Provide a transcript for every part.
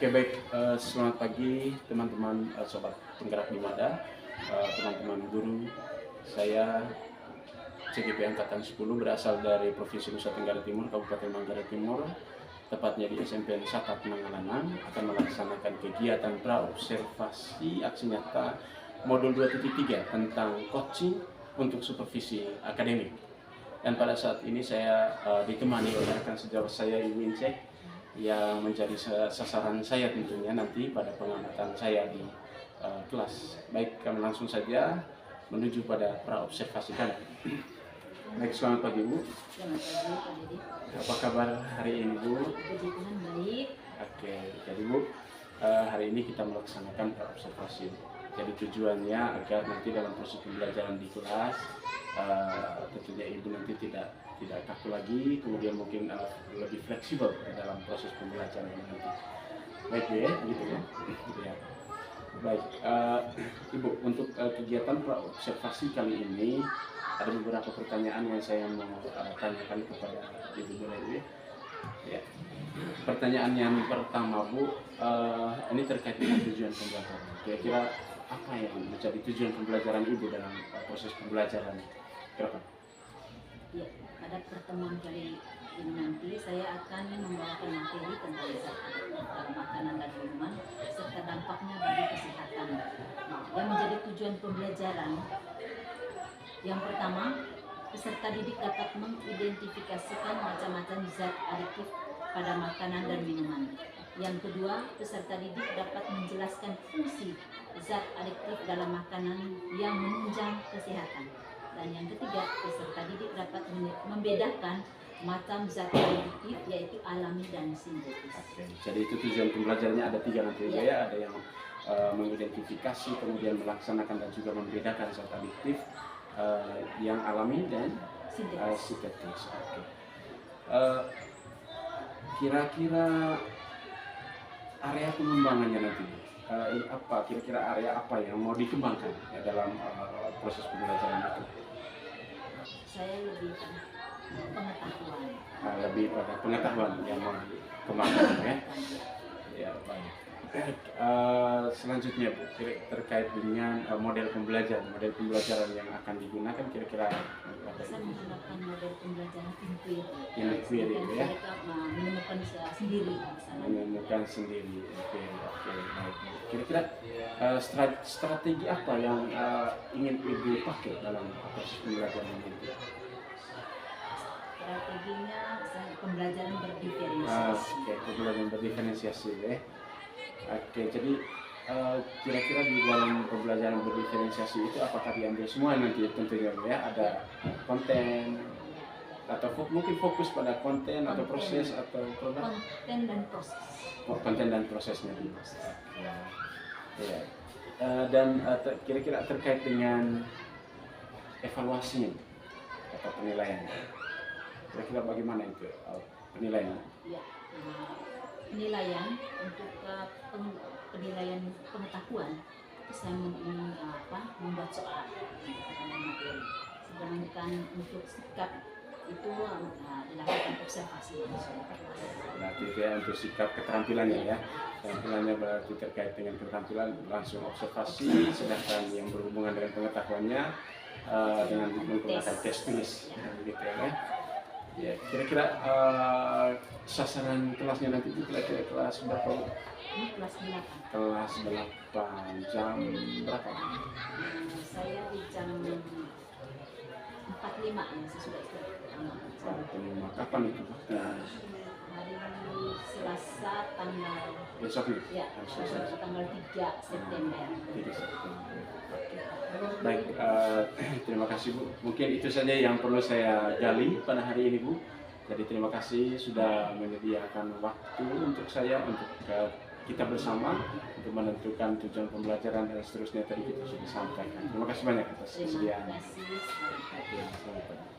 Oke baik, selamat pagi teman-teman sobat penggerak di Mada, teman-teman guru. Saya CGP Angkatan 10 berasal dari Provinsi Nusa Tenggara Timur, Kabupaten Manggarai Timur, tepatnya di SMP Sakat Mangalangan, akan melaksanakan kegiatan praobservasi aksi nyata modul 2.3 tentang coaching untuk supervisi akademik. Dan pada saat ini saya ditemani oleh rekan sejawat saya Ibu Incek yang menjadi sasaran saya tentunya nanti pada pengamatan saya di kelas. Baik, kami langsung saja menuju pada praobservasi kami. Baik, selamat pagi Bu. Selamat pagi Pak Didi. Apa kabar hari ini Bu? Puji Tuhan baik. Oke, jadi Bu, hari ini kita melaksanakan praobservasi. Jadi tujuannya agar nanti dalam proses pembelajaran di kelas tentunya Ibu nanti tidak kaku lagi, kemudian mungkin lebih fleksibel dalam proses pembelajaran nanti. Baik Bu ya, gitu ya. Gitu ya. Baik, Ibu, untuk kegiatan praobservasi kali ini ada beberapa pertanyaan yang saya mau tanyakan kepada Ibu boleh ya. Pertanyaan yang pertama Bu, ini terkait dengan tujuan pembelajaran. Kira-kira apa yang menjadi tujuan pembelajaran Ibu dalam proses pembelajaran? Kira-kira? Ya, pada pertemuan kali ini nanti saya akan membawakan materi tentang zat dalam makanan dan minuman serta dampaknya bagi kesehatan. Yang menjadi tujuan pembelajaran, yang pertama, peserta didik dapat mengidentifikasikan macam-macam zat adiktif pada makanan dan minuman. Yang kedua, peserta didik dapat menjelaskan fungsi zat adiktif dalam makanan yang menunjang kesehatan. Dan yang ketiga, peserta didik dapat membedakan macam zat adiktif yaitu alami dan sintetis. Oke, jadi itu tujuan pembelajarannya ada 3 nanti ya. Ada yang mengidentifikasi, kemudian melaksanakan dan juga membedakan zat adiktif yang alami dan sintetis. Oke. Kira-kira area pengembangannya nanti apa? Kira-kira area apa yang mau dikembangkan ya, dalam proses pembelajaran itu? Saya lebih pengetahuan. Lebih pada pengetahuan yang mau dikembangkan ya. Ya baik. Selanjutnya Bu, terkait dengan model pembelajaran yang akan digunakan kira-kira Saya menggunakan model pembelajaran inquiry ya. Mereka menemukan sendiri. Menemukan sendiri. Oke, baik. Kira-kira strategi apa yang ingin Ibu pakai dalam proses pembelajaran ini? Strateginya pembelajaran berdiferensiasi. Oke, pembelajaran berdiferensiasi ya. Oke, jadi kira-kira di dalam pembelajaran berdiferensiasi itu apakah diambil semua nanti tentunya ya? Ada konten atau mungkin fokus pada konten atau proses atau produk? Konten dan proses. Konten dan prosesnya di ya. Dan kira-kira terkait dengan evaluasinya atau penilaian, kira-kira bagaimana itu penilaian? Ya, penilaian untuk penilaian pengetahuan itu saya membuat soal materi. Sedangkan untuk sikap itu dilakukan observasi. Berarti ya untuk sikap keterampilannya ya. Keterampilannya berarti terkait dengan keterampilan langsung observasi, sedangkan yang berhubungan dengan pengetahuannya dengan menggunakan tes tulis gitu ya. Ya, kira-kira sasaran kelasnya nanti itu kira-kira kelas berapa? Ini kelas 8. Kelas 8 jam berapa? Saya di jam 45 ya sesudah istirahat. 45. Kapan itu? Hari Selasa tanggal Besok nih? Ya, tanggal 3 September. 3 September. Baik, terima kasih Bu. Mungkin itu saja yang perlu saya gali pada hari ini Bu. Jadi terima kasih sudah menyediakan waktu untuk saya, untuk kita bersama untuk menentukan tujuan pembelajaran dan seterusnya tadi kita sudah sampaikan. Terima kasih banyak atas kesediaan. Terima kasih. Selamat pagi.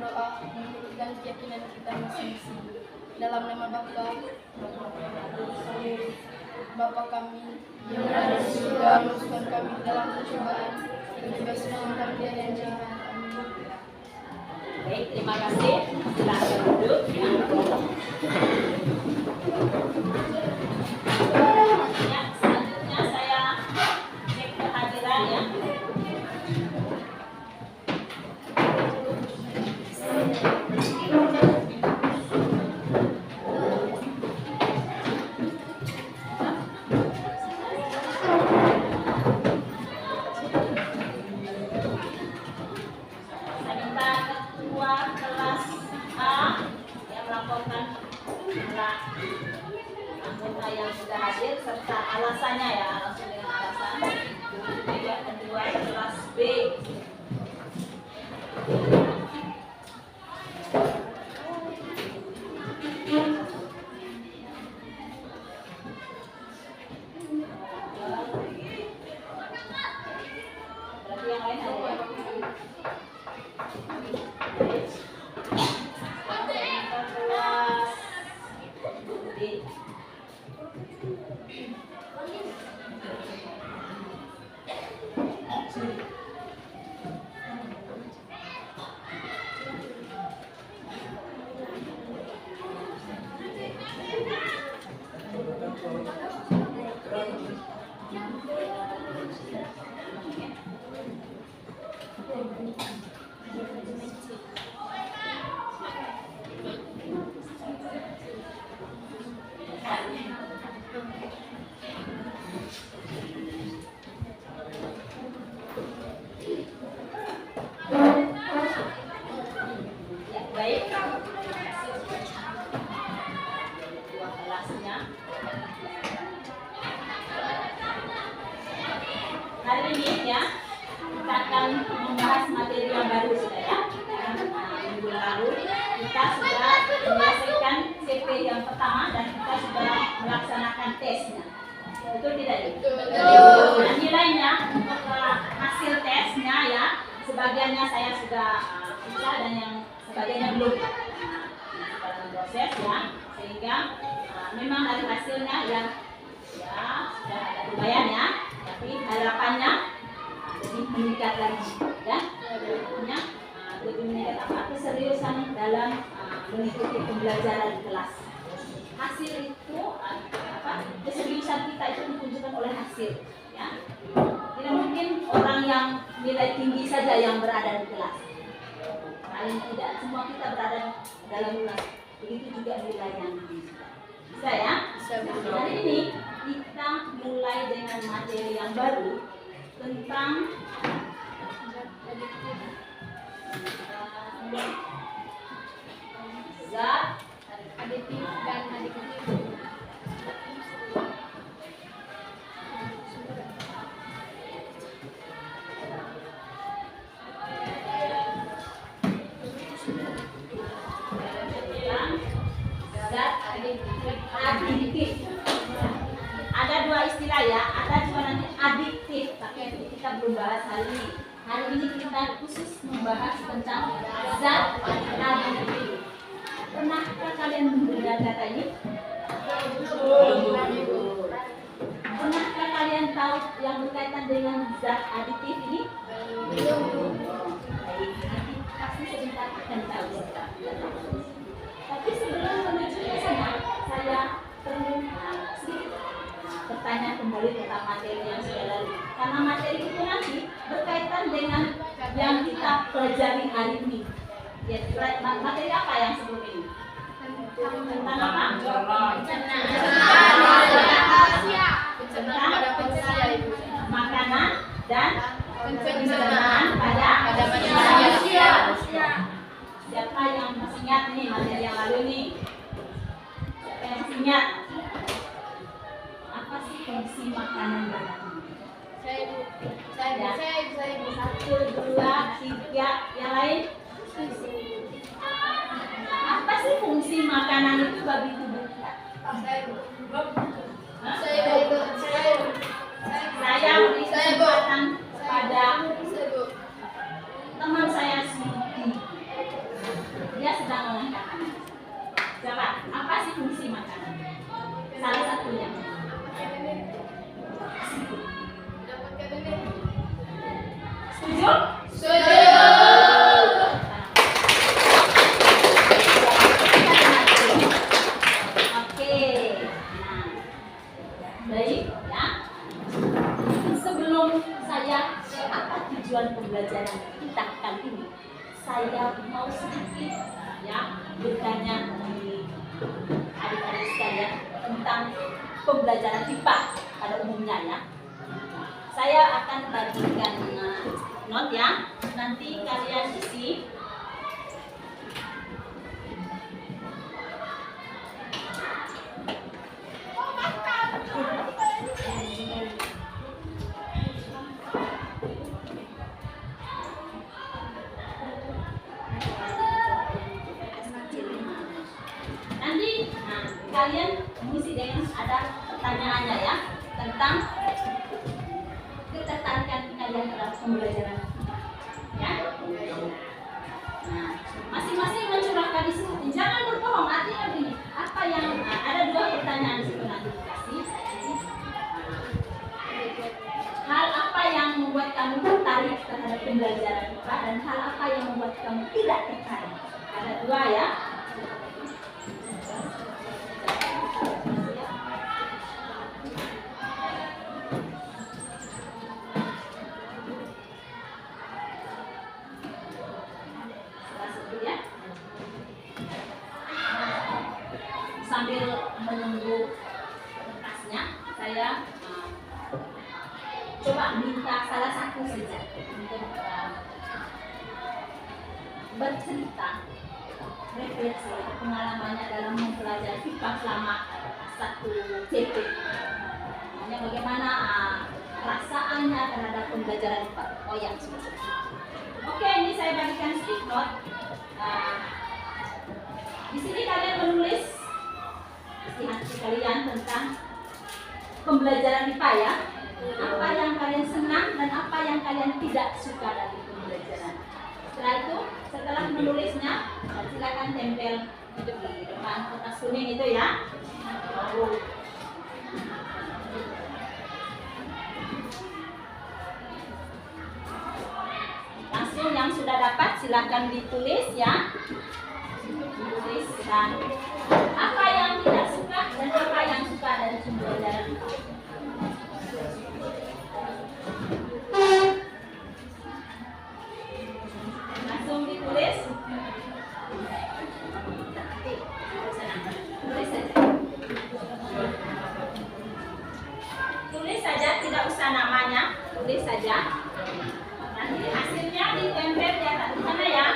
berdoa menurutkan keyakinan kita masing-masing. Dalam nama Bapa kami yang berada di surga, masukkan kami ke dalam pencobaan, dan bebaskan kami dari yang jahat. Amin. Baik, terima kasih. Silakan duduk. Ya, selanjutnya saya cek kehadiran ya. Saya minta ketua kelas A yang melaporkan jumlah anggota yang sudah hadir serta alasannya ya, langsung dengan alasan. Yang kedua kelas B. Berarti yang lain ada ya? Kelas D. Ya, baik. Dua kelasnya. Hari ini ya kita akan membahas materi yang baru sudah ya. Minggu lalu kita sudah menyelesaikan CP yang pertama dan kita sudah melaksanakan tesnya. Betul tidak? Betul. Nah, nilainya untuk hasil tesnya ya, sebagiannya saya sudah bisa dan yang sebagiannya belum. Dalam proses ya, sehingga memang dari hasilnya yang ya sudah ada lumayan ya, tapi harapannya lebih meningkat lagi ya. Harapannya lebih meningkat apa? Keseriusan dalam mengikuti pembelajaran di kelas. Hasil itu keseriusan kita itu ditunjukkan oleh hasil ya. Tidak mungkin orang yang nilai tinggi saja yang berada di kelas. Paling tidak semua kita berada dalam kelas. Begitu juga nilai yang tinggi. Bisa ya? Bisa. Nah, hari ini kita mulai dengan materi yang baru tentang zat aditif dan aditif. Zat aditif. Ada dua istilah ya, ada juga nanti adiktif, tapi kita belum bahas hari ini. Hari ini kita khusus membahas tentang zat aditif. Pernahkah kalian mendengar kata ini? Pernahkah kalian tahu yang berkaitan dengan zat aditif ini? Belum. Baik, nanti pasti sebentar akan tahu. Tapi sebelum menuju ke sana, saya perlu sedikit bertanya kembali tentang materi yang sudah lalu. Karena materi itu nanti berkaitan dengan yang kita pelajari hari ini. Ya, materi apa yang sebelum ini? Tentang apa? Tentang makanan dan pencernaan pada manusia. Siapa yang masih ingat nih materi yang lalu nih? Siapa yang masih ingat? Apa sih fungsi makanan badan? Saya. Satu, dua, tiga, yang lain? Apa sih fungsi makanan itu bagi tubuh kita? Saya beri kesempatan pada teman saya Siti. tujuan pembelajaran kita kali ini, saya mau sedikit ya bertanya di adik-adik sekalian tentang pembelajaran IPA pada umumnya ya. Saya akan bagikan not ya, nanti kalian isi. Nanti kalian mengisi dengan ada pertanyaannya ya tentang ketertarikan kalian terhadap pembelajaran ya. Nah, masing-masing mencurahkan di situ. Jangan berbohong. Artinya begini, apa yang ada 2 pertanyaan di situ nanti dikasih. Hal apa yang membuat kamu tertarik terhadap pembelajaran IPA dan hal apa yang membuat kamu tidak tertarik. Ada 2 ya. Sambil menunggu kertasnya, saya coba minta salah satu saja untuk bercerita refleksi pengalamannya dalam mempelajari IPA selama 1 CP. Bagaimana perasaannya terhadap pembelajaran IPA. Oh ya, sudah. Oke, ini saya bagikan stick note. Di sini kalian menulis isi hati kalian tentang pembelajaran IPA ya. Apa yang kalian senang dan apa yang kalian tidak suka dari pembelajaran. Setelah itu, setelah menulisnya, silakan tempel di depan kertas kuning itu ya. Langsung yang sudah dapat silakan ditulis ya. Ditulis dan apa yang tidak suka dan apa yang suka dari pembelajaran. Langsung ditulis. Tulis saja, tidak usah namanya, tulis saja. Nanti hasilnya ditempel di atas sana ya.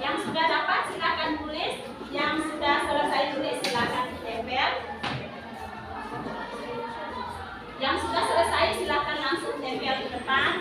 Yang sudah dapat silakan tulis, yang sudah selesai tulis silakan ditempel. Yang sudah selesai silakan langsung tempel di depan.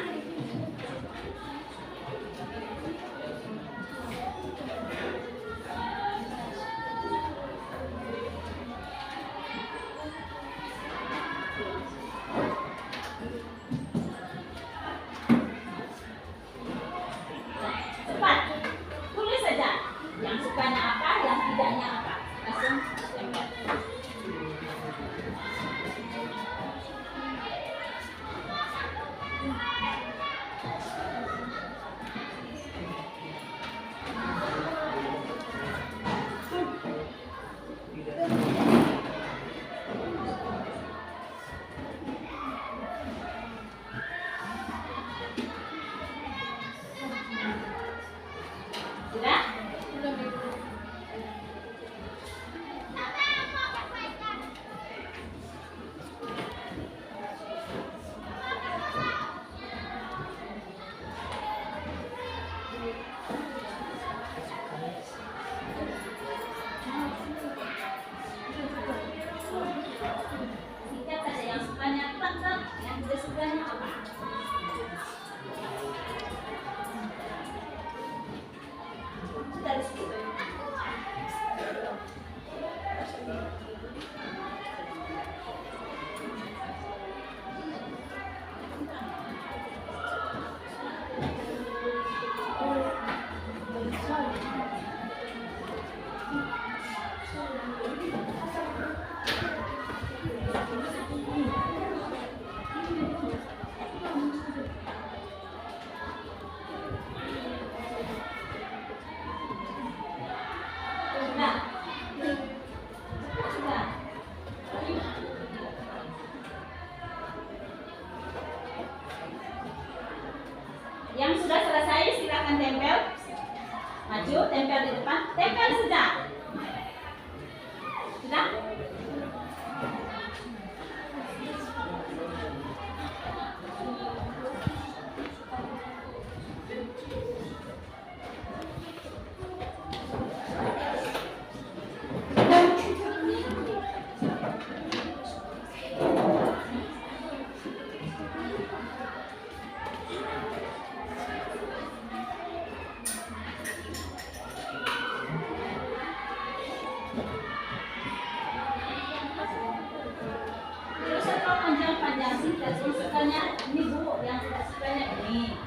sukanya ini Bu, yang tidak sukanya ini.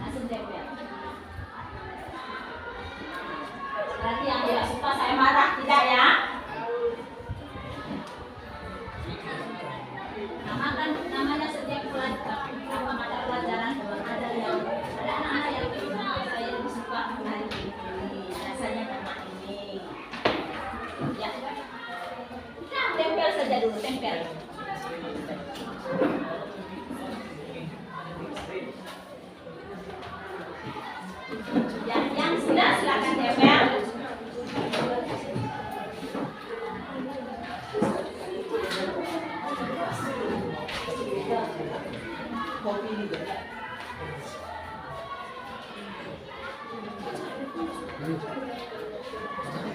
Langsung tempel. Berarti yang tidak suka saya marah, tidak ya? Namanya setiap mata pelajaran ada anak-anak yang saya lebih suka hari ini, rasanya karena ini. Ya, tempel saja dulu, tempel. Ya, yang sudah silakan tempel.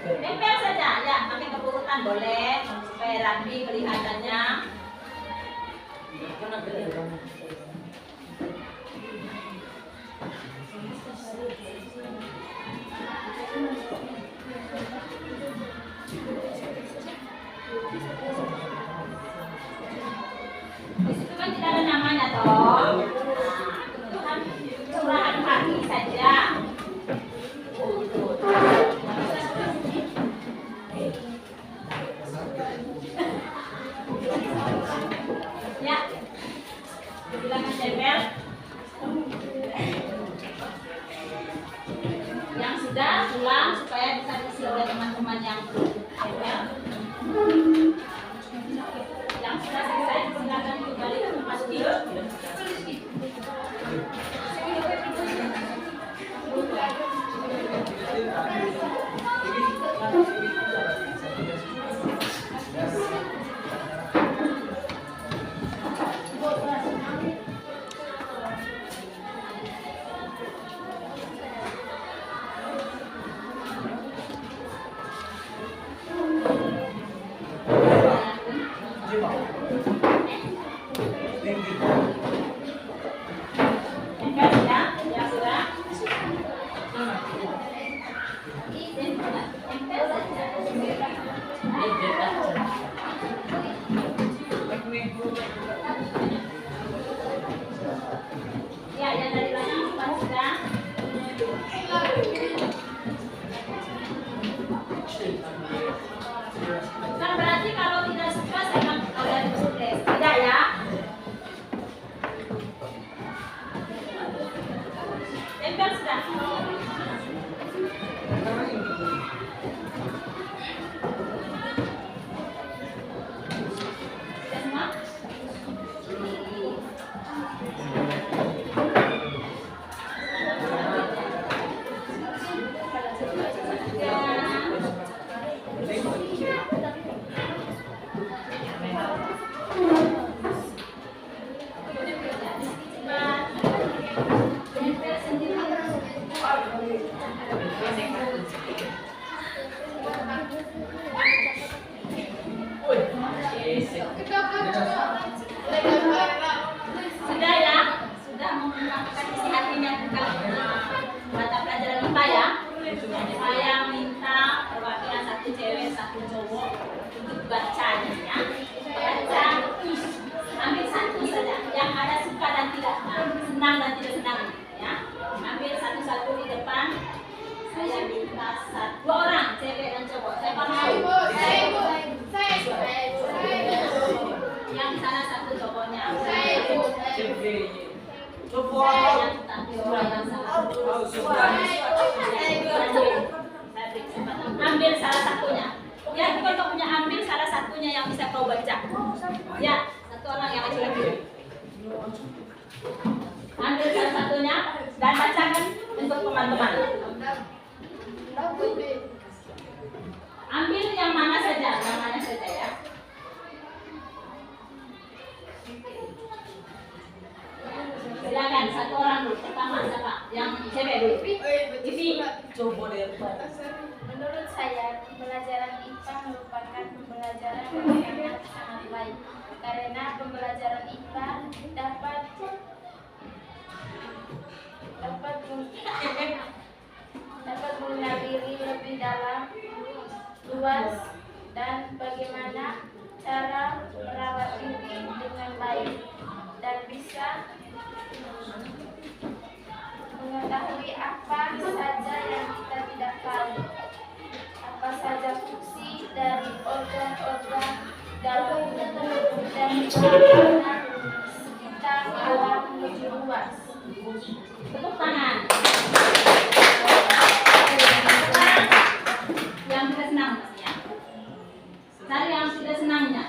Tempel saja, ya, pakai kepurutan boleh supaya rapi kelihatannya. Di situ kan tidak ada namanya toh. Itu kan curahan hati saja. Ya, silakan tempel. Yang sudah pulang supaya bisa diisi oleh teman-teman yang tempel. Yang sudah selesai silakan kembali ke tempat tidur. Ya, yang dari belakang sudah. Kan berarti kalau tidak suka saya akan dari tulis. Tidak ya? Tempel sudah. Sudah semua? Sudah ya? Sudah mengungkapkan isi hatinya tentang mata pelajaran IPA ya? Saya minta perwakilan satu cewek, satu cowok untuk bacanya ya. Baca, ambil satu saja. Yang ada suka dan tidak, senang dan tidak senang ya. Ambil satu-satu di depan. Saya minta dua orang, cewek dan cowok. Saya paham. Yang di sana satu cowoknya. Ambil salah satunya. Ya, bukan kau punya, ambil salah satunya yang bisa kau baca. Ya, satu orang yang laki-laki. Ambil salah satunya dan bacakan untuk teman-teman. Ambil yang mana saja ya. Silakan satu orang dulu. Pertama siapa? Yang cewek dulu. Ivi. Coba deh. Menurut saya, pembelajaran IPA merupakan pembelajaran yang sangat baik karena pembelajaran IPA dapat mengenal diri lebih dalam, luas, dan bagaimana cara merawat diri dengan baik. Sekitar alam lebih luas. Tepuk tangan. Sekarang yang tidak senang maksudnya. Cari yang tidak senangnya.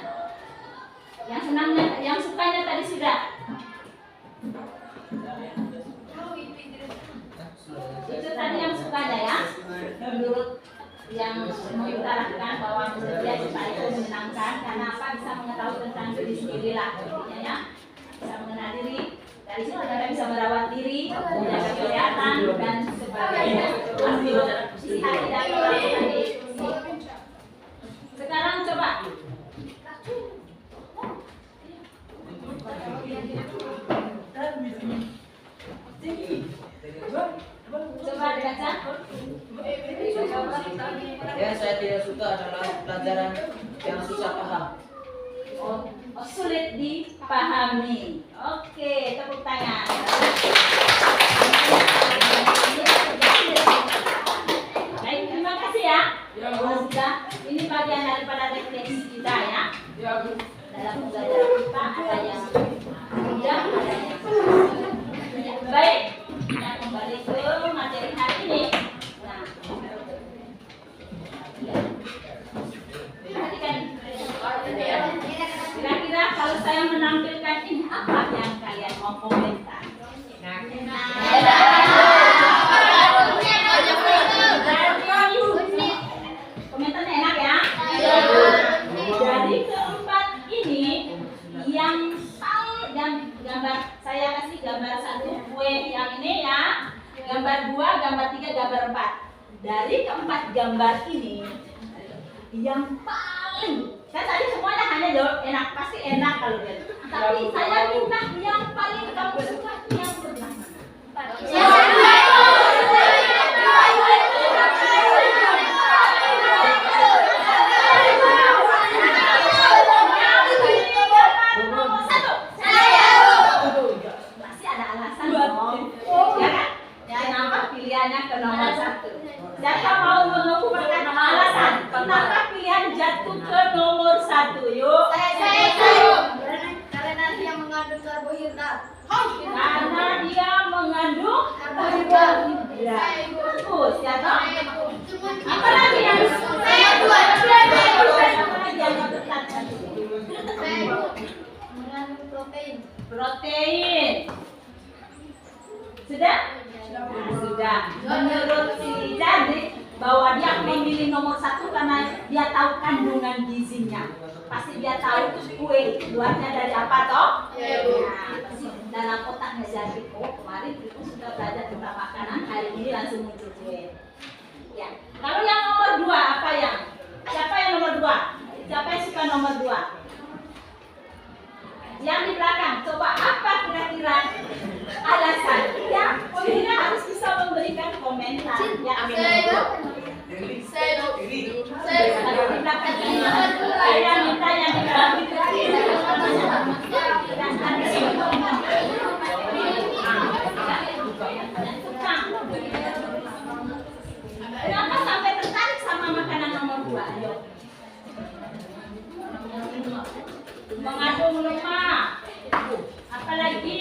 Yang senangnya, yang sukanya tadi sudah. Itu tadi yang sukanya ya. Menurut yang mengutarakan bahwa dia suka itu menyenangkan karena apa, bisa mengetahui tentang diri sendiri lah intinya ya. Bisa mengenal diri. Dari situ kita bisa merawat diri, menjaga kesehatan dan sebagainya. Ambil istirahat dan melakukan tadi. Sekarang coba. Coba dibaca. Ya, saya tidak suka adalah pelajaran yang susah paham. Oh, sulit dipahami. Oke, tepuk tangan. Baik, terima kasih ya. Sudah, ini bagian daripada refleksi kita ya. Dalam pembelajaran kita ada yang mudah, ada yang sulit. Baik, kita kembali ke materi hari ini. Nah, perhatikan. Kira-kira kalau saya menampilkan ini apa yang kalian mau komentar? Komentarnya enak ya? Jadi keempat ini yang paling gambar saya kasih gambar 1 kue yang ini ya, gambar 2, gambar 3, gambar 4. Dari keempat gambar ini yang paling kan tadi semuanya hanya jawab enak, pasti enak kalau dia. Tapi saya minta yang paling kamu suka yang sebelah mana? Nomor 1. Pasti ada alasan dong. Ya kan? Kenapa pilihannya ke nomor 1? Siapa mau mengumpulkan alasan kenapa pilihan jatuh ke nomor 1? Yuk. Karena dia mengandung karbohidrat. Karena dia mengandung Karbohidrat. ya. Bagus ya toh. Apa lagi yang Saya dua. apa lagi yang tepat? Mengandung protein. Protein. Sudah? Sudah. Menurut si Jadi bahwa dia memilih nomor 1 karena dia tahu kandungan gizinya. Pasti dia tahu kue buatnya dari apa toh? Ya, Bu. Nah, pasti dalam otaknya Jadi, oh kemarin kita sudah belajar tentang makanan, hari ini langsung muncul kue. Ya. Kalau yang nomor 2 apa yang? Siapa yang nomor 2? Siapa yang suka nomor 2? Yang di belakang, coba apa kira-kira alasan? Ya, pemilihnya harus bisa memberikan komentar. Ya, amin. Saya Kalau di belakang ini, saya minta yang di belakang. Dan ada kenapa sampai tertarik sama makanan nomor 2? Ayo. Mengandung lemak. Apalagi?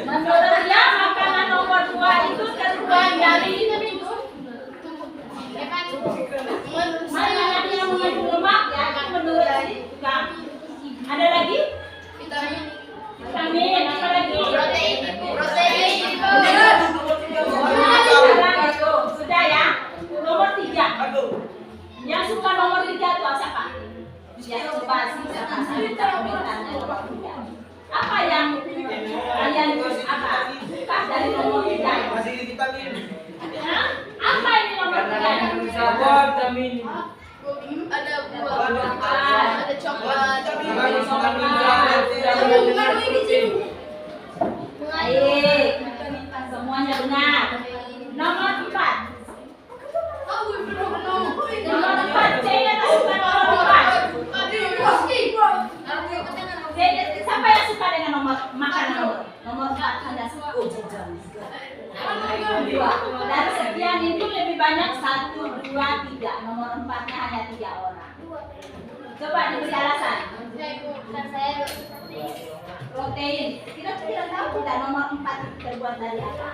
Menurut dia makanan nomor 2 itu terbuat dari makanan yang mengandung lemak ya, menurut si tukang. Ada lagi? Vitamin. Apa lagi? Sudah ya. Nomor 3. Yang suka nomor 3 itu siapa? Ya coba sih siapa saya minta komentarnya nomor 3. Apa yang Dari sekian itu lebih banyak 1, 2, 3. Nomor 4-nya hanya 3 orang. Coba diberi alasan. Protein. Kira-kira tahu tidak nomor 4 itu terbuat dari apa?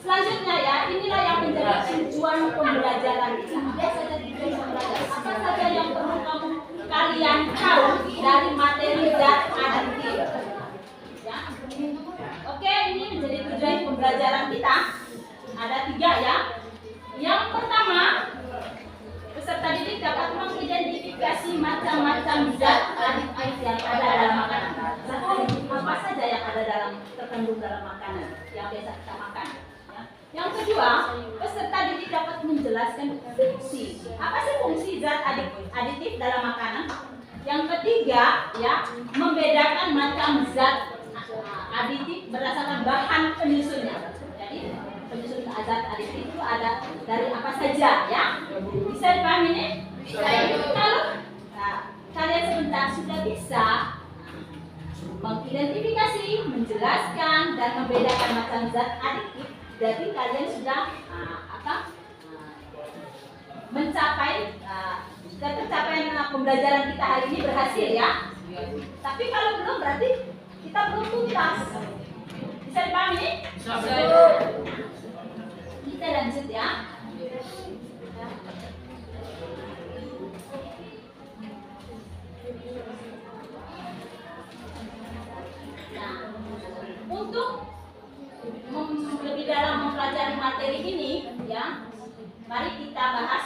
Selanjutnya ya, inilah yang menjadi tujuan pembelajaran kita. Apa saja yang perlu kalian tahu dari materi zat aditif. Ya. Oke, ini menjadi tujuan pembelajaran kita. Ada 3 ya. Yang pertama, peserta didik dapat mengidentifikasi macam-macam zat aditif yang ada dalam makanan. Zat aditif apa saja yang ada terkandung dalam makanan yang biasa kita makan. Yang kedua, peserta didik dapat menjelaskan fungsi. Apa sih fungsi zat aditif dalam makanan? Yang ketiga, ya, membedakan macam zat aditif berdasarkan bahan penyusunnya. Jadi, penyusun zat aditif itu ada dari apa saja, ya? Bisa dipahami nih? Bisa. Kalau kalian sebentar sudah bisa mengidentifikasi, menjelaskan, dan membedakan macam zat aditif, jadi kalian sudah mencapai pencapaian pembelajaran kita hari ini berhasil ya. Tapi kalau belum berarti kita belum tuntas. Bisa dipahami? Bisa. Kita lanjut ya. Nah, untuk lebih dalam mempelajari materi ini ya, mari kita bahas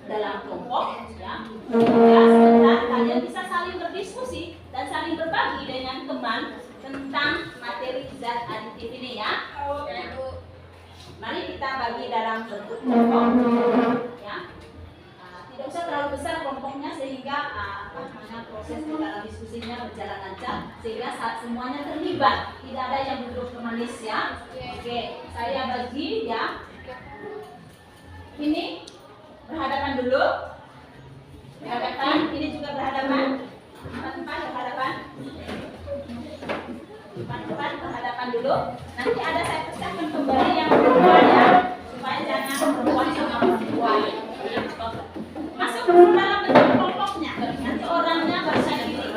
dalam kelompok ya. Sebentar kalian bisa saling berdiskusi dan saling berbagi dengan teman tentang materi zat aditif ini ya. Mari kita bagi dalam bentuk kelompok ya. Tidak usah terlalu besar kelompoknya sehingga proses dalam diskusinya berjalan lancar, sehingga semuanya terlibat, tidak ada yang duduk manis ya. Oke, saya bagi ya. Ini berhadapan dulu, berhadapan. Ini juga berhadapan. Tempat berhadapan. Tempat berhadapan dulu. Nanti ada saya pecahkan kembali yang perempuan ya, supaya jangan perempuan sama perempuan. Masuk ke dalam bentuk kelompoknya. Nanti orangnya bahasa diri.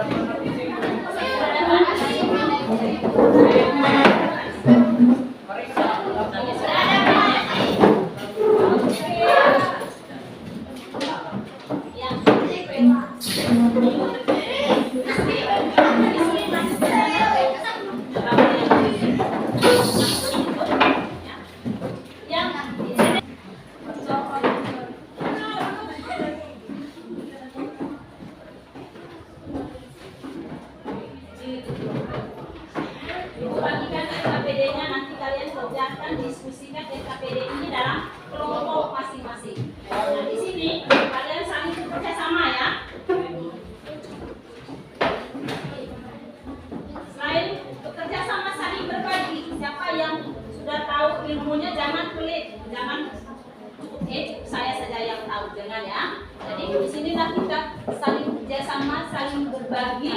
bagi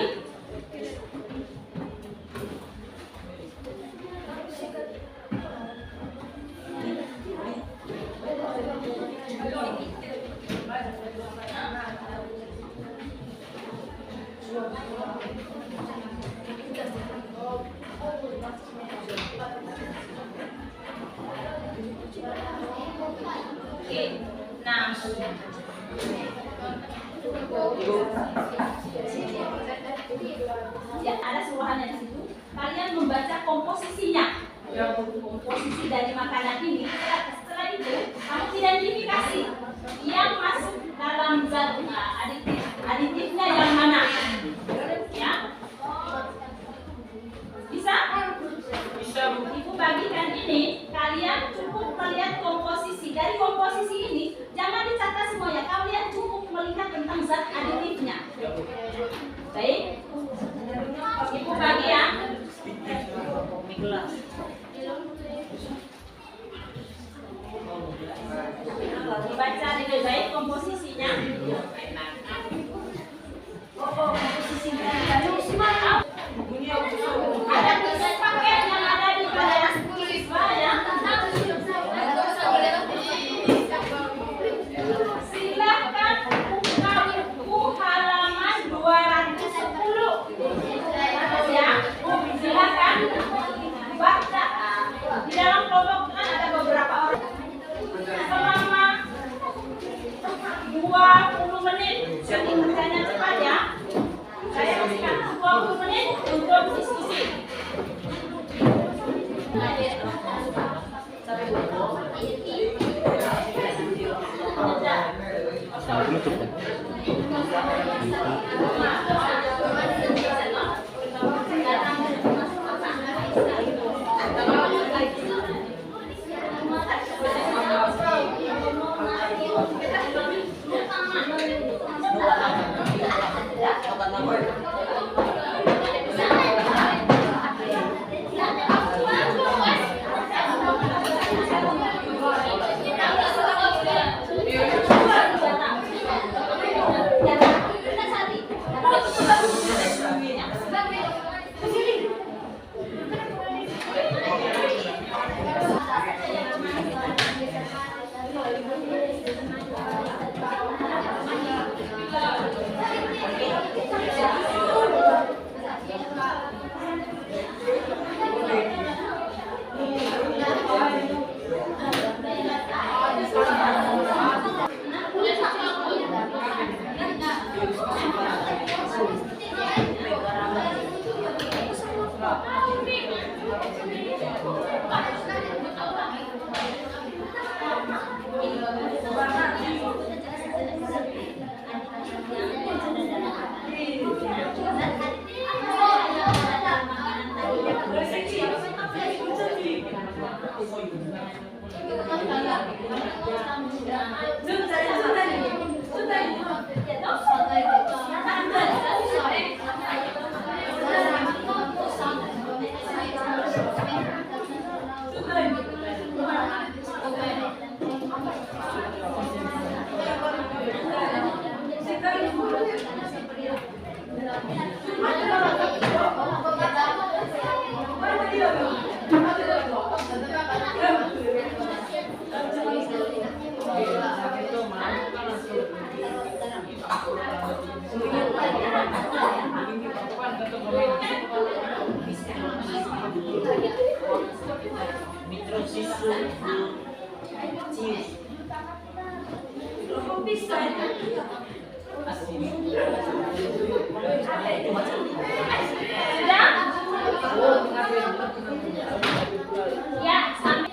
nah ya ada suruhannya di situ. Kalian membaca komposisinya. Komposisi dari makanan ini. Setelah itu kamu identifikasi yang masuk dalam zat aditifnya yang mana. Ya, bisa? Bisa. Ibu bagikan ini. Kalian cukup melihat komposisi. Dari komposisi ini jangan dicatat semuanya. Kalian cukup melihat tentang zat aditifnya. Baik. Ibu bagi ya. Dibaca dengan baik komposisinya. Komposisinya. Ada tulisan paket yang ada di pada siswa ya. Silakan buka buku halaman 210. Ya, silakan baca. Di dalam kelompok kan ada beberapa orang. Selama 20 menit. Jadi kerjanya cepat ya. Saya kasihkan 20 menit untuk diskusi. Ya, sampai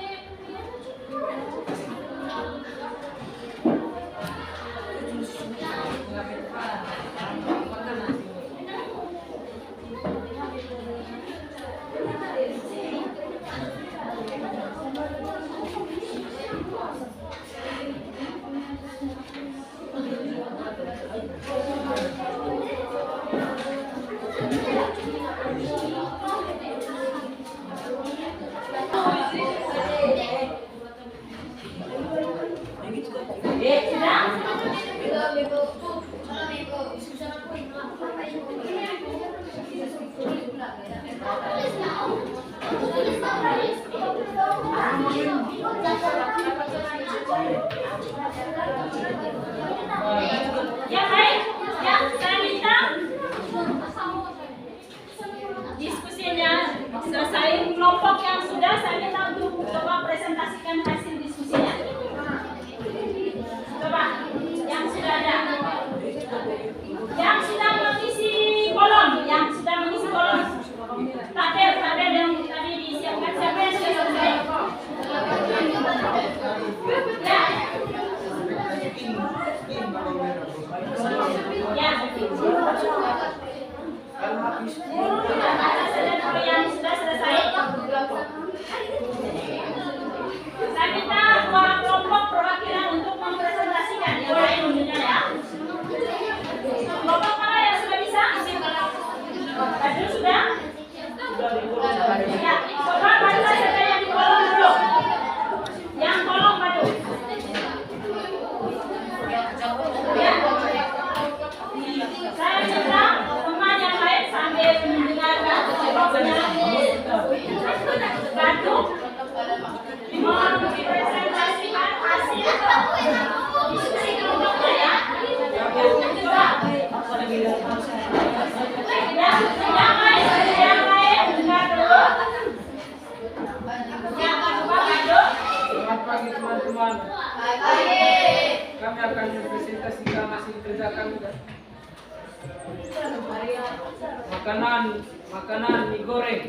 Yang lain? Ya, saya minta diskusinya selesai. Kelompok yang sudah, saya minta untuk coba presentasikan hasil diskusinya. Coba, yang sudah ada. Yang sudah mengisi kolom, tabel yang tadi disiapkan, siapa yang sudah selesai? Ya. Ya. Ada yang sudah selesai. Saya minta dua kelompok perwakilan untuk mempresentasikan. Yang lain menunjukkan ya. Kelompok mana yang sudah bisa? Baju sudah? Ya, coba baca saja yang di kolom dulu. Yang kolom baju. Ya. Saya minta teman yang lain sambil mendengarkan kelompoknya baju mempresentasikan hasil diskusi kelompoknya ya. Coba. Yang lain dengar dulu. Yang coba baju. Selamat pagi teman-teman. Kami akan mempresentasikan hasil kerja kami. Makanan mie goreng.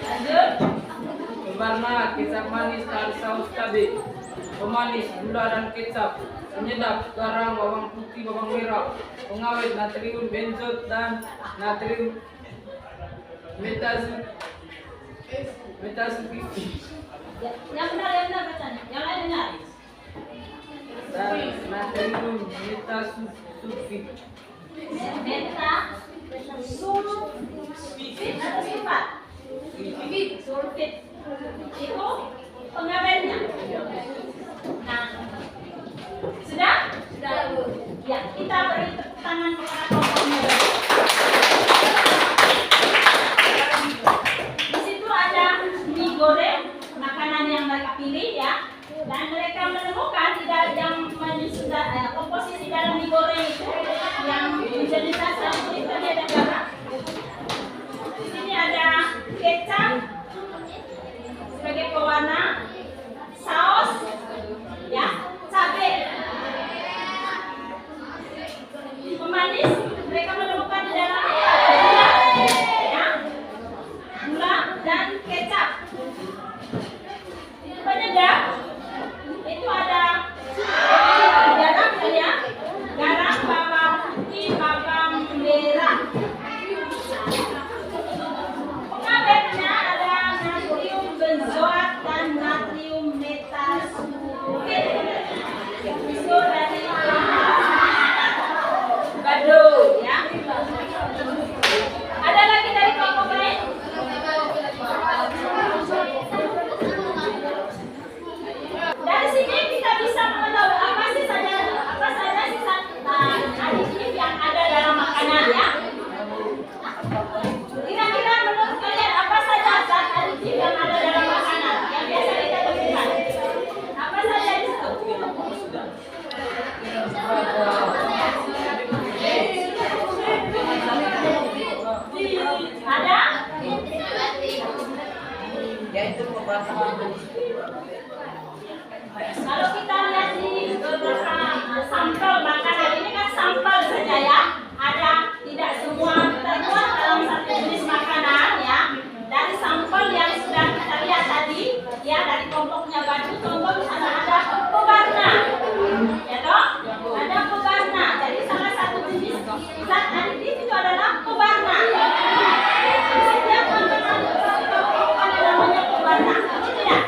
Lanjut. Pewarna kecap manis dan saus cabai. Pemanis gula dan kecap. Penyedap garam, bawang putih, bawang merah. Pengawet natrium benzot dan natrium metasulfit. Yang benar bacanya. Yang lain dengar. Dan natrium metasulfit. Sulfit atau sulfat? Sulfit. Itu pengawetnya. Nah, sudah? Ya, kita beri tepuk tangan kepada kelompoknya. Di situ ada mie goreng, makanan yang mereka pilih ya. Dan mereka menemukan tidak yang komposisi dalam mie goreng itu yang menjadi dasar itu tadi ada garam. Di sini ada kecap sebagai pewarna, saus, ya, cabai. Pemanis mereka menemukan di dalam gula, ya, gula dan kecap. Penyedap itu ada garam ya, garam, bawang putih, bawang merah. Pengawetnya ada natrium benzoat dan natrium metasulfit. Itu dari badu ya. Ada lagi dari kelompok lain? Dari sini kita bisa mengetahui apa saja sisa aditif yang ada dalam makanan ya. Kira-kira menurut kalian apa saja zat aditif yang ada dalam makanan yang biasa kita temukan? Apa saja di situ? Ada? Yaitu pewarna. Kalau kita lihat di beberapa sampel makanan, ini kan sampel saja ya. Ada tidak semua terbuat dalam satu jenis makanan ya. Dari sampel yang sudah kita lihat tadi, ya dari kelompoknya baju, contoh misalnya ada pewarna, ya toh? Ada pewarna. Jadi salah satu jenis zat aditif itu adalah pewarna. Setiap makanan ada namanya pewarna, tidak?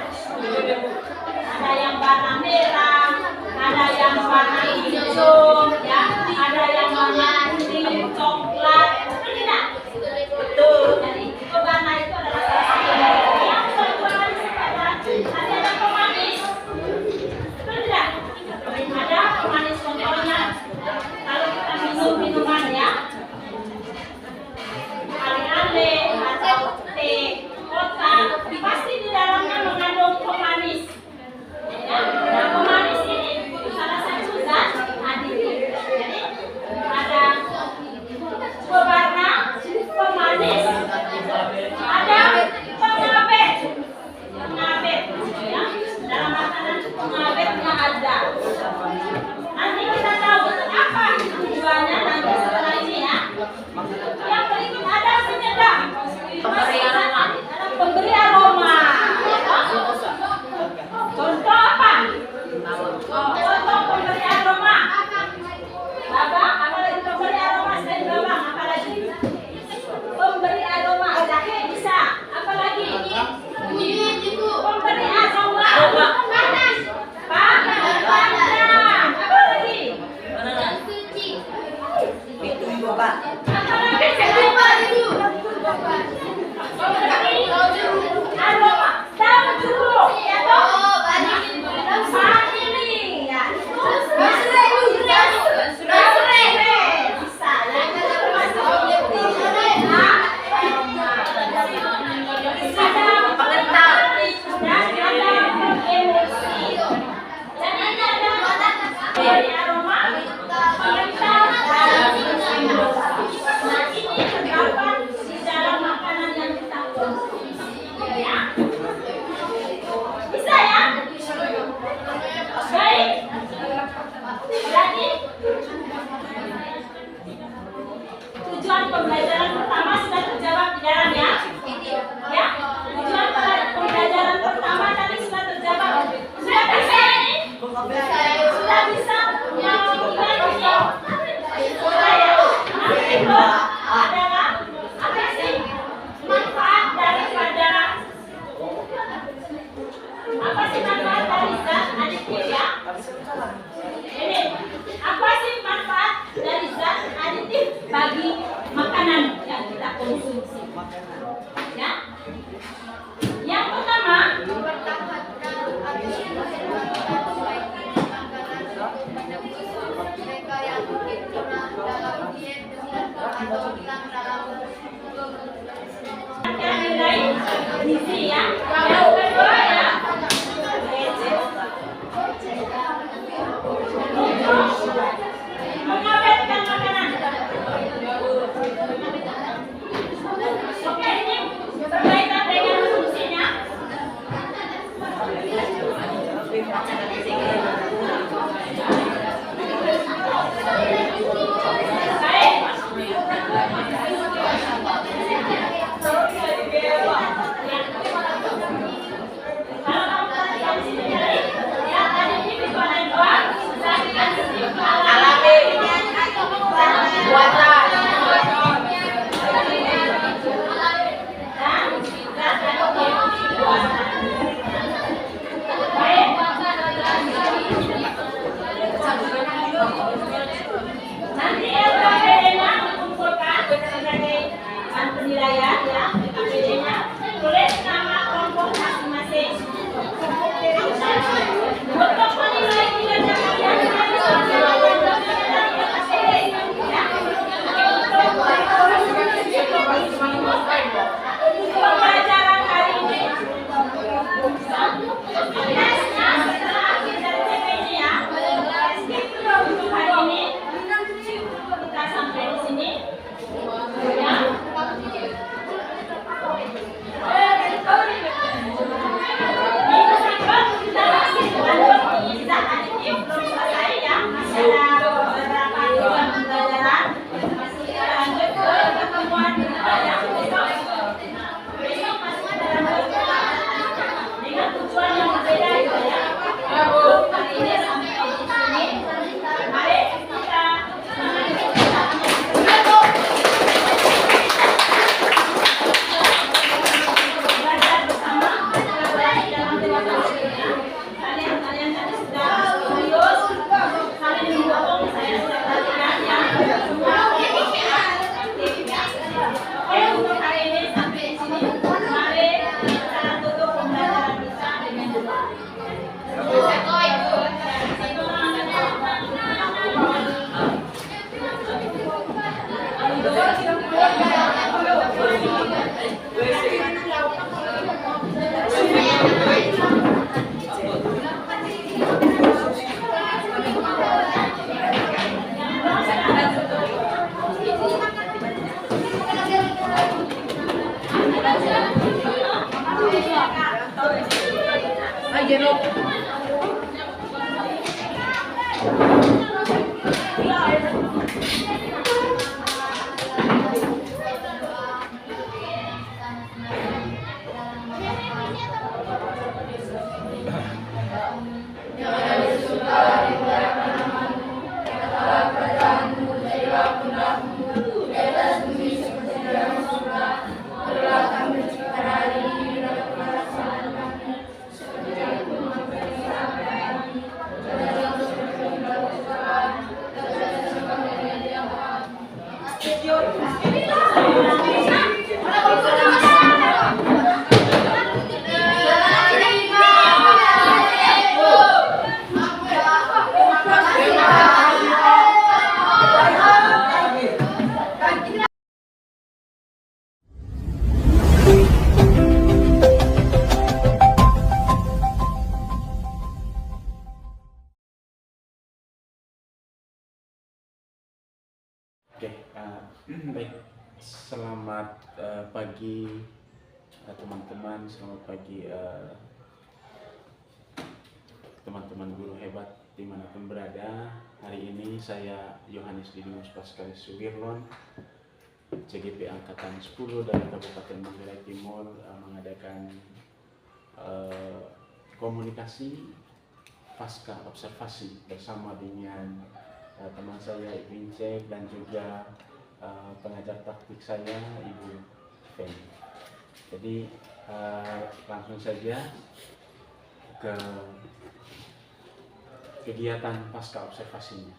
Pemberi aroma. Pemberi aroma. Contoh apa? Contoh pemberi aroma. Babang, apa lagi pemberi aroma selain babang? Apa lagi? Pemberi aroma. Jahe bisa. Apa lagi? Pemberi aroma. Panas. Panas. Apa lagi? Aroma. Daun jeruk. Ya toh? Vanili. Ya itu. Serai. Bisa. Ya itu termasuk aroma. Dan ada emosi. Dan ada pemberi aroma. Nah, ini terdapat di dalam makanan yang kita konsumsi, ya. Bisa ya? Baik. Berarti tujuan pembelajaran pertama sudah terjawab di dalam ya. Ya. Tujuan pembelajaran pertama tadi sudah terjawab. Sudah bisa ini? Sudah bisa yang ini? Sudah ya. Nah, itu adalah apa sih manfaat daripada apa sih manfaat dari zat aditif ya? Ini apa sih manfaat dari zat aditif bagi makanan yang kita konsumsi? Ya. Yang pertama, mereka yang mungkin pernah dalam diet atau hilang dalam nilai gizi ya. Yang kedua ya, mengawetkan makanan. Oke, ini berkaitan dengan fungsinya. Nanti LKPD-nya mengumpulkan sebagai bahan penilaian ya, LKPD-nya tulis nama kelompok masing-masing. Untuk menilai kinerja kalian harus pembelajaran hari ini. Tesnya setelah akhir dari TP ini ya. Untuk hari ini kita sampai di sini ya. Minggu depan kita masih lanjut di zat aditif, belum selesai ya, masih ada beberapa tujuan pembelajaran, masih kita lanjut ke pertemuan kita yang besok masih kita lanjut dengan tujuan yang berbeda itu ya. Hari ini sampai di sini, mari kita belajar bersama, kolaborasi dalam demokrasi ya. Kalian tadi sudah serius, saling mendukung, saya sudah perhatikan ya. Semua aktif ya. Oke, untuk hari ini sampai di sini. Mari kita tutup pembelajaran kita dengan doa. Oke, baik. Selamat pagi teman-teman, selamat pagi teman-teman guru hebat dimanapun berada. Hari ini saya Yohanes Didimus Paskalis Suwirlon, CGP Angkatan 10 dari Kabupaten Manggarai Timur mengadakan komunikasi pasca observasi bersama dengan teman saya Ibu Incek dan juga pengajar praktik saya Ibu Feni. Jadi langsung saja ke kegiatan pasca observasinya.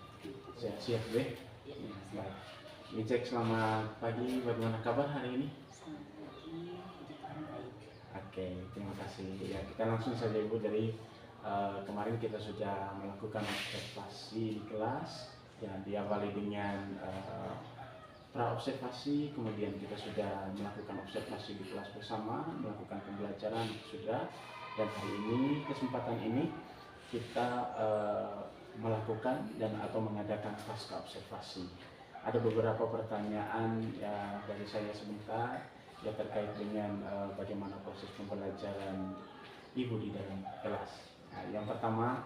Saya siap deh. Ibu Incek, selamat pagi. Bagaimana kabar hari ini? Selamat pagi, puji Tuhan baik. Oke, terima kasih. Ya, kita langsung saja Ibu dari kemarin kita sudah melakukan observasi di kelas, ya diawali dengan pra-observasi, kemudian kita sudah melakukan observasi di kelas bersama, melakukan pembelajaran sudah, dan hari ini kesempatan ini kita melakukan dan atau mengadakan pasca observasi. Ada beberapa pertanyaan ya dari saya sebentar ya terkait dengan bagaimana proses pembelajaran Ibu di dalam kelas. Nah, yang pertama,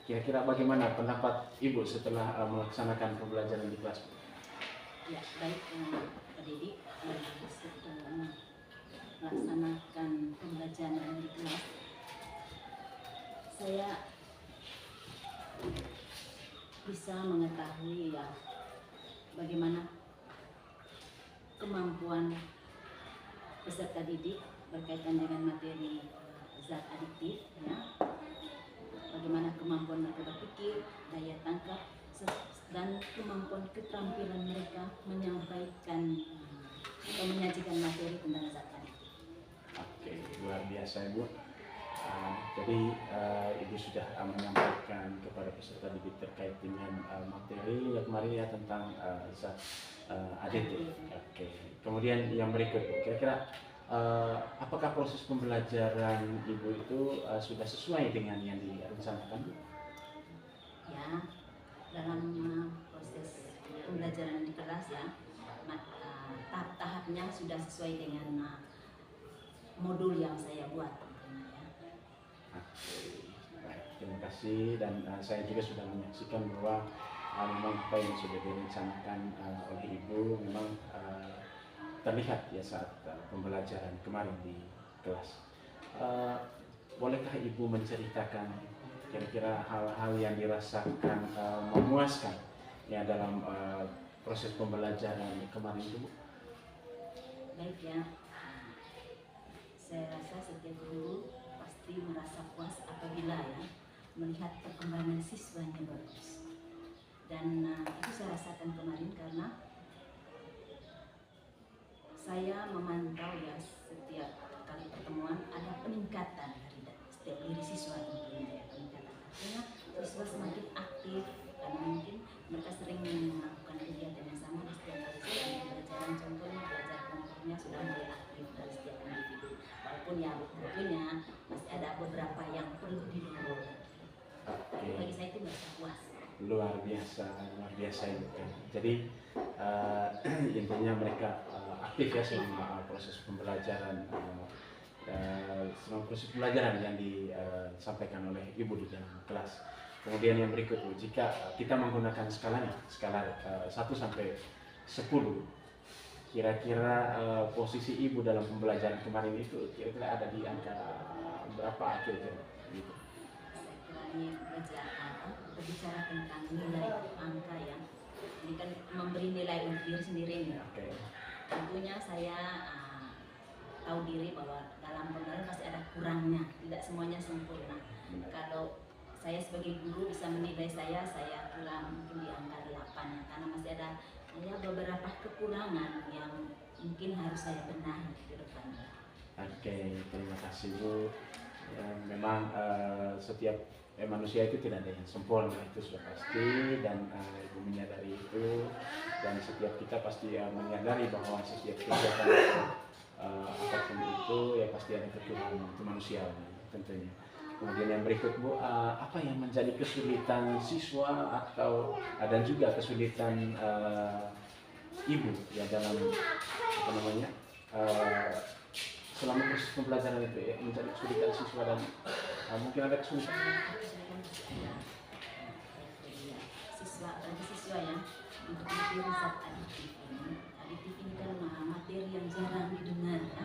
kira-kira bagaimana pendapat Ibu setelah melaksanakan pembelajaran di kelas? Ya, baik Pak Didik, setelah melaksanakan pembelajaran di kelas, saya bisa mengetahui ya bagaimana kemampuan peserta didik berkaitan dengan materi zat adiktif, ya. Bagaimana kemampuan mereka berpikir, daya tangkap, dan kemampuan keterampilan mereka menyampaikan atau menyajikan materi tentang zat adiktif. Oke, luar biasa Ibu. Jadi Ibu sudah menyampaikan kepada peserta didik terkait dengan materi yang kemarin ya tentang zat adiktif. Oke. Kemudian yang berikut, kira-kira apakah proses pembelajaran Ibu itu sudah sesuai dengan yang direncanakan? Ya, dalam proses pembelajaran di kelas ya, tahap-tahapnya sudah sesuai dengan modul yang saya buat. Oke, baik, terima kasih, dan saya juga sudah menyaksikan bahwa memang apa yang sudah direncanakan oleh Ibu memang terlihat ya saat pembelajaran kemarin di kelas. Bolehkah Ibu menceritakan kira-kira hal-hal yang dirasakan memuaskan ya dalam proses pembelajaran kemarin itu? Baik ya, saya rasa setiap guru pasti merasa puas apabila ya melihat perkembangan siswanya bagus. Dan itu saya rasakan kemarin karena saya memantau ya setiap kali pertemuan ada peningkatan dari setiap diri siswa tentunya ya, peningkatan. Artinya siswa semakin aktif karena mungkin mereka sering melakukan kegiatan yang sama di setiap kali pembelajaran, contohnya belajar kelompoknya sudah mulai aktif dari setiap individu. Walaupun ya tentunya masih ada beberapa yang perlu didorong. Bagi saya itu merasa puas. Luar biasa itu kan. Jadi intinya mereka aktif ya selama proses pembelajaran yang disampaikan oleh Ibu di dalam kelas. Kemudian yang berikut, jika kita menggunakan skala 1 sampai 10, kira-kira posisi Ibu dalam pembelajaran kemarin itu kira-kira ada di angka berapa kira-kira gitu? Ini berbicara tentang nilai angka ya, ini kan memberi nilai untuk diri sendiri nih. Okay. Tentunya saya tahu diri bahwa dalam pembelajaran pasti ada kurangnya, tidak semuanya sempurna. Kalau saya sebagai guru bisa menilai saya kira mungkin di angka 8 karena masih ada ya beberapa kekurangan yang mungkin harus saya benahi ke depannya. Oke, terima kasih Bu. Ya, memang setiap manusia itu tidak ada yang sempurna, itu sudah pasti, dan Ibu menyadari itu, dan setiap kita pasti menyadari bahwa setiap kegiatan apapun itu ya pasti ada kekurangan, itu manusiawi tentunya. Kemudian yang berikut Bu, apa yang menjadi kesulitan siswa atau dan juga kesulitan ibu ya dalam apa namanya selama proses pembelajaran itu ya, mencari kesulitan siswa dan mungkin ada kesulitan siswa ya untuk materi zat aditif ini kan materi yang jarang didengar ya,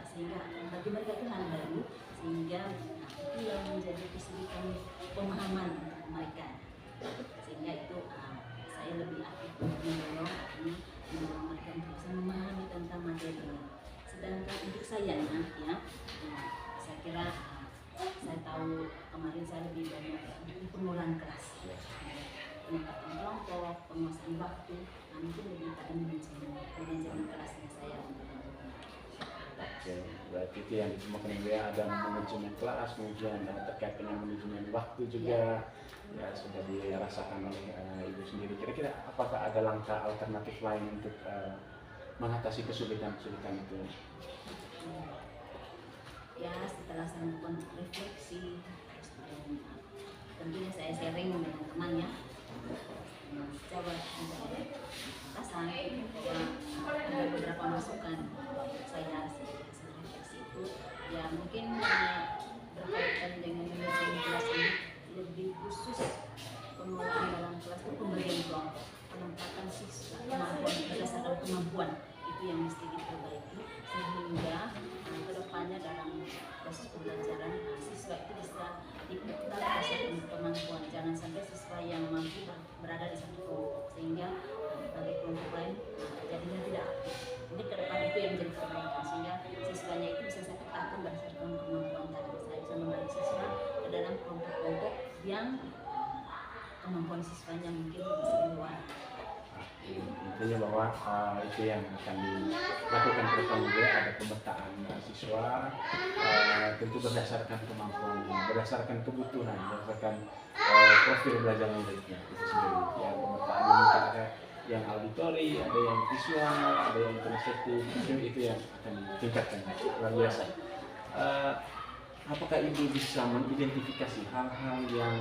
sehingga bagi mereka itu hal baru, sehingga itu yang menjadi kesulitan pemahaman untuk mereka, sehingga itu saya lebih aktif mendorong mereka untuk bisa memahami tentang materi ini. Sedangkan untuk saya ya, saya kira saya tahu kemarin saya lebih banyak pengulangan kelas, penempatan kelompok, penguasaan waktu, mungkin lebih pada manajemen kelasnya saya. Oke, berarti itu yang disebutkan ya, ada manajemen kelas, kemudian terkait dengan manajemen waktu juga ya sudah dirasakan oleh ibu sendiri. Kira-kira apakah ada langkah alternatif lain untuk mengatasi kesulitan-kesulitan itu? Ya, setelah saya melakukan refleksi, tentunya saya sharing dengan teman ya, coba atasan ya, ada beberapa masukan saya refleksi itu ya, mungkin berkaitan dengan manajemen kelas ini lebih khusus pengelolaan dalam kelas itu pembagian kelompok, penempatan siswa, kemampuan berdasarkan kemampuan itu yang mesti diperbaiki, sehingga kedepannya dalam proses pembelajaran siswa itu bisa diputar berdasarkan kemampuan, jangan sampai siswa yang mampu berada di satu kelompok sehingga bagi kelompok lain jadinya tidak aktif. Ini ke depan itu yang menjadi perbaikan, sehingga siswanya itu bisa saya petakan berdasarkan kemampuan tadi. Saya bisa membagi siswa ke dalam kelompok-kelompok yang kemampuan siswanya mungkin masih di luar. Intinya bahwa itu yang akan dilakukan ke depan juga, ada pemetaan siswa tentu berdasarkan kemampuan, berdasarkan kebutuhan, berdasarkan profil belajar muridnya itu sendiri. Ya, pemetaan mungkin ada yang auditori, ada yang visual, ada yang kinesthetik, itu yang akan ditingkatkan luar biasa. Apakah ibu bisa mengidentifikasi hal-hal yang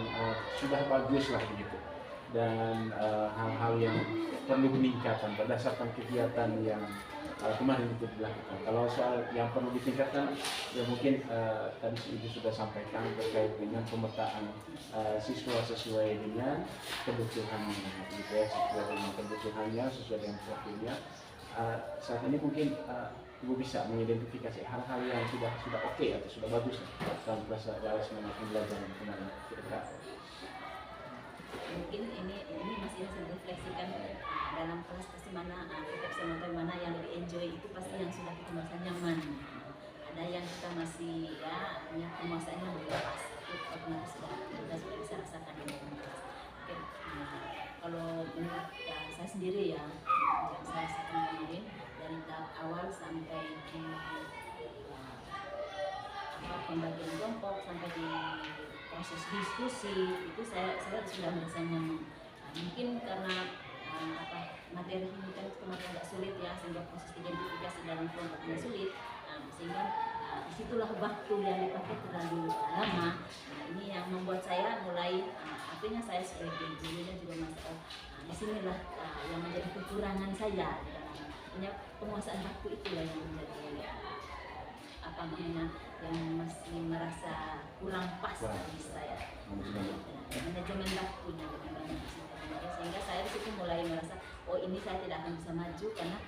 sudah bagus lah begitu, dan hal-hal yang perlu peningkatan berdasarkan kegiatan yang kemarin itu dilakukan? Kalau soal yang perlu ditingkatkan, ya mungkin tadi ibu sudah sampaikan terkait dengan pemetaan siswa sesuai dengan kebutuhannya, gitu ya, sesuai dengan kebutuhannya, sesuai dengan profilnya. Saat ini mungkin ibu bisa mengidentifikasi hal-hal yang sudah oke atau sudah bagus dalam proses pembelajaran kemarin, kira-kira. Mungkin ini masih harus direfleksikan dalam kelas, pasti mana kita bisa nonton mana yang lebih enjoy, itu pasti yang sudah kita merasa nyaman. Ada yang kita masih ya punya penguasaannya belum pas, itu otomatis kita sudah bisa rasakan di dalam kelas. Oke, kalau menurut saya sendiri ya, yang saya rasakan kemarin dari tahap awal sampai di pembagian kelompok sampai di proses diskusi itu saya sudah merasa nyaman. Mungkin karena materi ini kan kemarin agak sulit ya, sehingga proses identifikasi dalam kelompoknya sulit, sehingga disitulah waktu yang dipakai terlalu lama. Ini yang membuat saya mulai artinya saya sebagai gurunya juga masuk disinilah yang menjadi kekurangan saya dalam penguasaan waktu, itulah yang menjadi apa namanya, yang masih merasa kurang pas bagi saya. Manajemen waktunya lebih banyak, sehingga saya di situ mulai merasa oh ini saya tidak akan bisa maju karena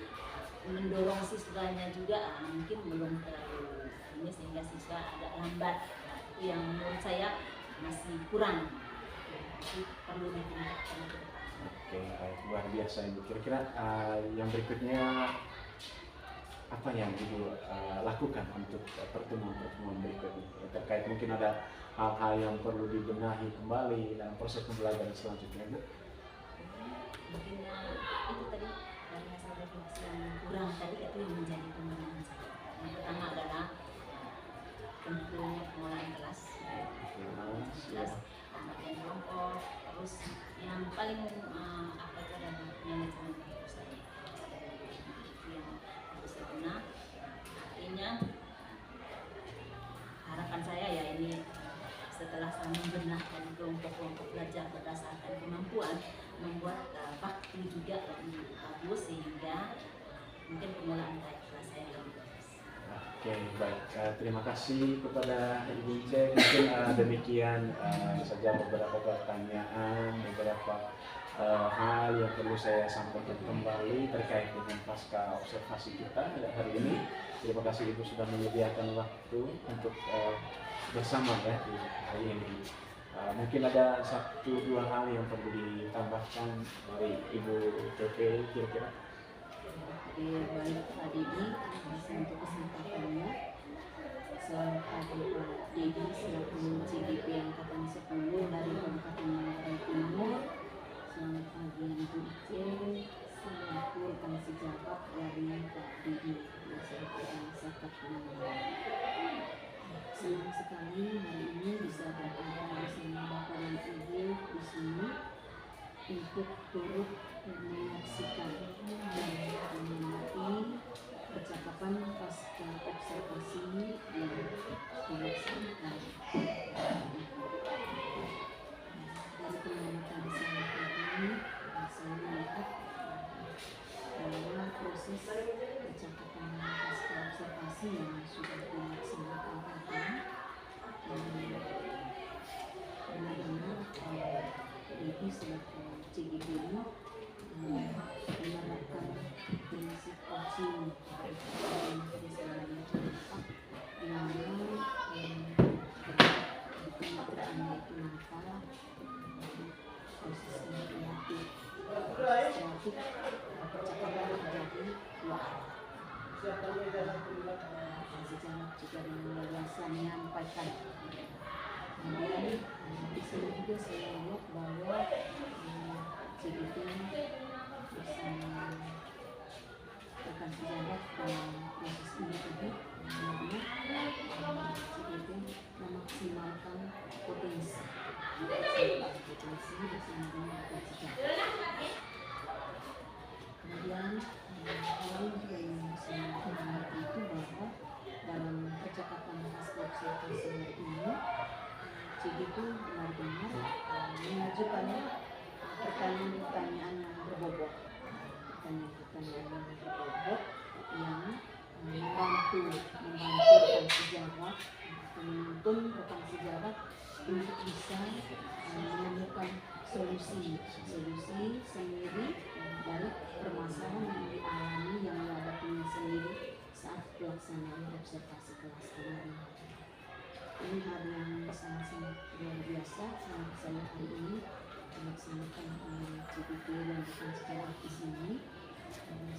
mendorong siswanya juga mungkin belum terlalu ini, sehingga siswa agak lambat. Itu yang menurut saya masih kurang, itu perlu ditingkatkan ke depan. Oke, baik, luar biasa Ibu. Kira-kira yang berikutnya apa yang Ibu lakukan untuk pertemuan berikutnya? Terkait mungkin ada hal-hal yang perlu dibenahi kembali dalam proses pembelajaran selanjutnya, Bu? Mungkin itu tadi dari hasil refleksi yang kurang tadi, itu yang menjadi pembenahan saya. Yang pertama adalah tentunya pengelolaan kelas, pembagian kelompok, terus yang paling apa itu adalah manajemen waktu saya. Itu yang harus benar. Artinya harapan saya ya ini setelah saya membenahkan kelompok-kelompok belajar berdasarkan kemampuan, membuat waktu juga lebih bagus sehingga mungkin permulaan kelas saya lebih bagus. Oke, baik. Terima kasih kepada Ibu Ice. Mungkin demikian saja beberapa pertanyaan, beberapa hal yang perlu saya sampaikan kembali terkait dengan pasca observasi kita hari ini. Terima kasih Ibu sudah menyediakan waktu untuk bersama ya di hari ini. Mungkin ada 1-2 hal yang perlu ditambahkan dari Ibu PP kira-kira. Oke, baik Pak Dedi, terima kasih untuk kesempatannya. Selamat pagi Pak Dedi, selaku CGP Angkatan 10 dari Kabupaten Manggarai Timur. Selamat pagi Ibu Ice, selaku rekan sejabat dari Pak Dedi, Masyarakat Zakat Manggarai. Senang sekali hari ini bisa berada bersama Bapak dan Ibu di sini untuk turut menyaksikan dan mengamati percakapan pasca observasi yang dilaksanakan. Dari pengamatan saya tadi, saya melihat bahwa proses percakapan pasca observasi yang sudah dilaksanakan tadi benar-benar Ibu selaku CGP ini menerapkan prinsip coaching yang kemitraan itu maka proses kreatif percakapan terjadi 2 arah. Sejarah juga dengan leluasa menyampaikan. Kemudian di sini juga saya lihat bahwa CGP bersama rekan sejarah dalam proses ini tadi benar-benar CGP memaksimalkan potensi bersama dengan rekan sejarah. Kemudian hal juga yang saya amati itu bahwa dalam percakapan pasca observasi hari ini CGP benar-benar mengajukan pertanyaan-pertanyaan yang berbobot, yang membantu rekan sejarah, menuntun rekan sejarah untuk bisa menemukan solusi sendiri dari permasalahan yang dialami, yang dihadapinya sendiri saat pelaksanaan observasi kelas kemarin. Ini hal yang sangat-sangat luar biasa sangat saya hari ini melaksanakan CGP dan rekan sejarah di sini.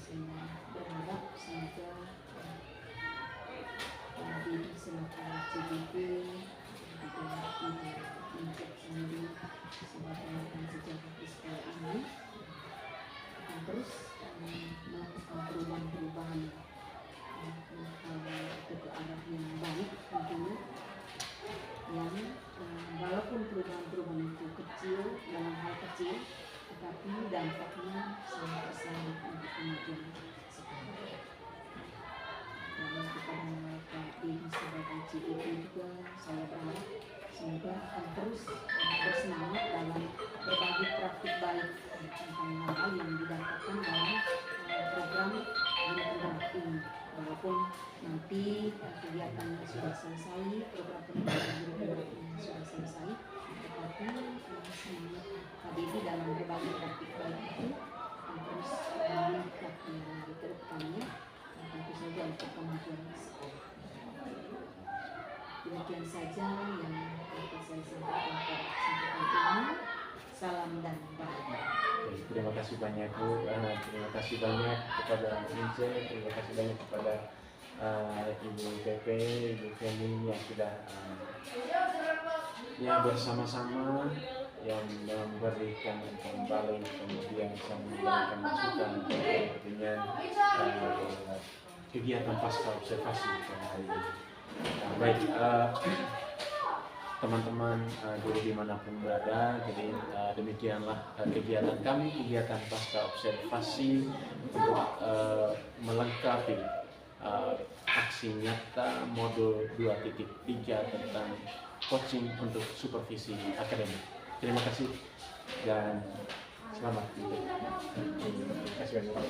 Saya berharap semoga di selaku CGP juga untuk sendiri sebagai rekan sejarah di sekolah ini akan terus melakukan perubahan-perubahan ke arah yang baik tentunya, yang walaupun perubahan-perubahan itu kecil dalam hal kecil, tetapi dampaknya sangat besar untuk kemajuan sekolah. Dan kepada Pak Dedi sebagai CGP juga saya berharap semoga akan terus bersemangat dalam berbagi praktik baik tentang hal yang didapatkan dalam program Guru ini. Walaupun nanti kegiatannya sudah selesai, program pendidikan guru ini sudah selesai, tetapi semangat Pak Dedi dalam berbagi praktik baik itu akan terus meningkat dari ke depannya, tentu saja untuk kemajuan sekolah. Demikian saja yang dapat saya sampaikan pada kesempatan ini. Salam dan bahagia. Terima kasih banyak Bu, terima kasih banyak kepada Ince, terima kasih banyak kepada Ibu PP, Ibu Feni yang sudah bersama-sama yang memberikan kembali, kemudian bisa memberikan masukan dengan kegiatan pasca observasi pada hari ini. Baik, teman-teman guru dimanapun berada, jadi demikianlah kegiatan kami, kegiatan pasca observasi untuk melengkapi aksi nyata modul 2.3 tentang coaching untuk supervisi akademik. Terima kasih dan Selamat. Terima kasih banyak.